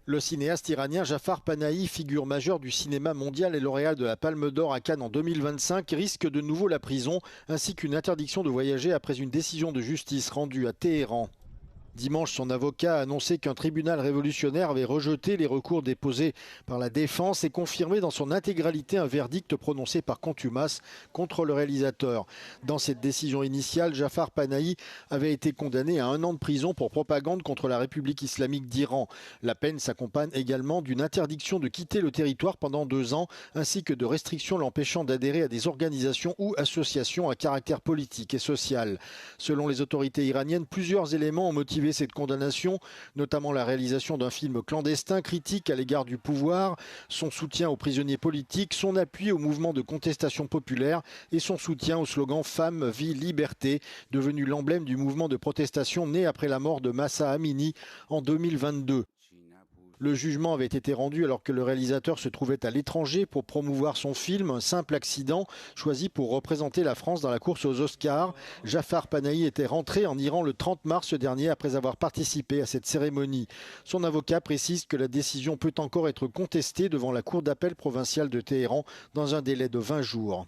Le cinéaste iranien Jafar Panahi, figure majeure du cinéma mondial et lauréat de la Palme d'Or à Cannes en 2025, risque de nouveau la prison ainsi qu'une interdiction de voyager après une décision de justice rendue à Téhéran. Dimanche, son avocat a annoncé qu'un tribunal révolutionnaire avait rejeté les recours déposés par la défense et confirmé dans son intégralité un verdict prononcé par contumace contre le réalisateur. Dans cette décision initiale, Jafar Panahi avait été condamné à 1 an de prison pour propagande contre la République islamique d'Iran. La peine s'accompagne également d'une interdiction de quitter le territoire pendant 2 ans, ainsi que de restrictions l'empêchant d'adhérer à des organisations ou associations à caractère politique et social. Selon les autorités iraniennes, plusieurs éléments ont motivé cette condamnation, notamment la réalisation d'un film clandestin critique à l'égard du pouvoir, son soutien aux prisonniers politiques, son appui au mouvement de contestation populaire et son soutien au slogan Femmes, vie, liberté, devenu l'emblème du mouvement de protestation né après la mort de Mahsa Amini en 2022. Le jugement avait été rendu alors que le réalisateur se trouvait à l'étranger pour promouvoir son film Un simple accident, choisi pour représenter la France dans la course aux Oscars. Jafar Panahi était rentré en Iran le 30 mars dernier après avoir participé à cette cérémonie. Son avocat précise que la décision peut encore être contestée devant la Cour d'appel provinciale de Téhéran dans un délai de 20 jours.